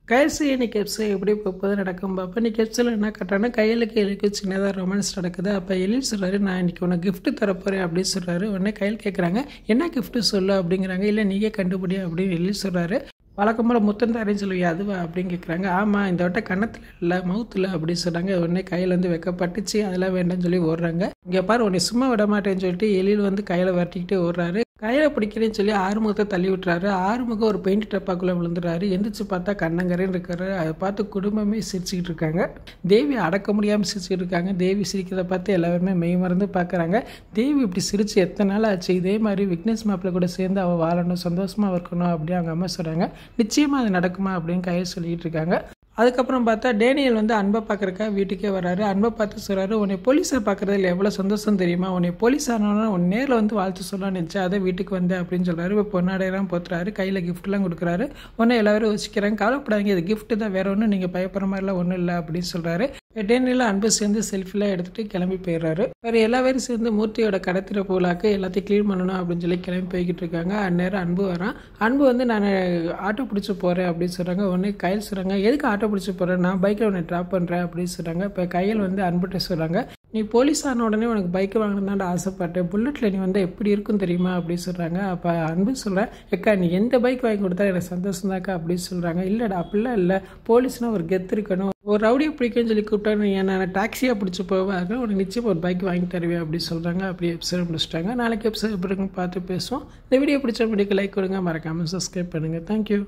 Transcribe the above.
கைசி இன்னைக்கு எபிசோட் எப்படி போகுது நடக்கும் பார்ப்போம். இன்னைக்கு எபிசோடில் என்ன கட்டுறாங்கன்னா கையிலுக்கு சின்னதாக ரொமான்ஸ் நடக்குது. அப்போ எழில் சொல்கிறாரு, நான் இன்னைக்கு உனக்கு கிஃப்ட் தரப்போகிறேன் அப்படின்னு சொல்கிறாரு. உடனே கையில் கேட்குறாங்க, என்ன கிஃப்ட்டு சொல்லு அப்படிங்கிறாங்க. இல்லை நீயே கண்டுபிடி அப்படின்னு எழில் சொல்கிறாரு. வழக்கம் போல் முத்தம் தரேன்னு சொல்லுவியா அதுவா அப்படின்னு கேட்குறாங்க. ஆமாம், இந்த வட்டம் கன்னத்தில் இல்லை மவுத்தில் அப்படின்னு சொன்னாங்க. உடனே கையில் வைக்கப்பட்டுச்சு, அதெல்லாம் வேண்டாம்னு சொல்லி ஓடுறாங்க. இங்கே பாரு உன்னை சும்மா விட மாட்டேன்னு சொல்லிட்டு எழில் கையில் வரட்டிக்கிட்டே ஓடுறாரு. கையில் பிடிக்கிறேன்னு சொல்லி ஆறுமுகத்தை தள்ளி விட்டுறாரு. ஆறுமுகம் ஒரு பெயிண்ட் டப்பாக்குள்ளே விழுந்துறாரு. எந்திரிச்சு பார்த்தா கண்ணங்கரேன்னு இருக்காரு. அதை பார்த்து குடும்பமே சிரிச்சுக்கிட்டு இருக்காங்க. தேவி அடக்க முடியாமல் சிரிச்சுக்கிட்டு இருக்காங்க. தேவி சிரிக்கிறத பார்த்து எல்லாருமே மெய் மறந்து பார்க்குறாங்க. தேவி இப்படி சிரித்து எத்தனை நாள் ஆச்சு, இதே மாதிரி விக்னேஷ் மாப்பிள்ளை கூட சேர்ந்து அவள் வாழணும், சந்தோஷமாக இருக்கணும் அப்படின்னு அவங்க அம்மா சொல்கிறாங்க. நிச்சயமாக அது நடக்குமா அப்படின்னு கையில் சொல்லிக்கிட்டு இருக்காங்க. அதுக்கப்புறம் பார்த்தா டேனியல் அன்பை பார்க்குறக்கா வீட்டுக்கே வராரு. அன்பை பார்த்து சொல்கிறாரு, உன்னை போலீஸை பார்க்குறதுல எவ்வளோ சந்தோஷம் தெரியுமா, உன்னை போலீஸ் ஆனோன்னா உன் நேரில் வாழ்த்து சொல்லலாம்னு நினச்சா அதை வீட்டுக்கு வந்தேன் அப்படின்னு சொல்கிறாரு. இப்போ பொன்னாடையெல்லாம் போத்துறாரு, கையில் கிஃப்ட்லாம் கொடுக்குறாரு. உடனே எல்லாரும் யோசிக்கிறாங்க, கவலைப்படாதீங்க, இது கிஃப்ட்டு தான், வேறு ஒன்றும் நீங்கள் பயப்படுற மாதிரிலாம் ஒன்றும் இல்லை அப்படின்னு சொல்கிறாரு. டேனியல் அன்பு சேர்ந்து செல்ஃபிலாம் எடுத்துகிட்டு கிளம்பி போயிடுறாரு. வேறு எல்லா பேரும் சேர்ந்து மூர்த்தியோட கடத்திர போலாக்கு எல்லாத்தையும் க்ளீன் பண்ணணும் அப்படின்னு சொல்லி கிளம்பி போய்கிட்டு இருக்காங்க. அந்நேரம் அன்பு வரான். அன்பு நான் ஆட்டோ பிடிச்சி போகிறேன் அப்படின்னு சொல்கிறாங்க. உடனே கையில் சொல்கிறாங்க, எதுக்கு ஆட்டோ பிடிச்சி போகிறேன், நான் பைக்கில் உன்னை ட்ராப் பண்ணுறேன் அப்படின்னு சொல்கிறாங்க. இப்போ கையில் அன்புகிட்ட சொல்கிறாங்க, நீ போலீஸ் ஆன உடனே உனக்கு பைக்கு வாங்கணும்னு ஆசைப்பட்டேன், புல்லட்டில் நீ எப்படி இருக்கும் தெரியுமா அப்படின்னு சொல்கிறாங்க. அப்போ அன்பு சொல்கிறேன், எக்கா நீ எந்த பைக் வாங்கி கொடுத்தா எனக்கு சந்தோஷம் தாக்கா அப்படின்னு சொல்கிறாங்க. இல்லைடா அப்படிலாம் இல்லை, போலீஸ்னால் ஒரு கெத்து இருக்கணும், ஒரு ரவுடியை பிடிக்கும்னு சொல்லி கூப்பிட்டா நீ நான் டாக்ஸியாக பிடிச்சி போவாங்க, உனக்கு நிச்சயம் ஒரு பைக் வாங்கி தருவேன் அப்படின்னு சொல்கிறாங்க. அப்படி எபிசோட் முடிச்சிட்டாங்க. நாளைக்கு எபிசோட் எப்படி பார்த்து பேசுவோம். இந்த வீடியோ பிடிச்ச முடிக்க லைக் கொடுங்க, மறக்காமல் சப்ஸ்கிரைப் பண்ணுங்கள். தேங்க்யூ.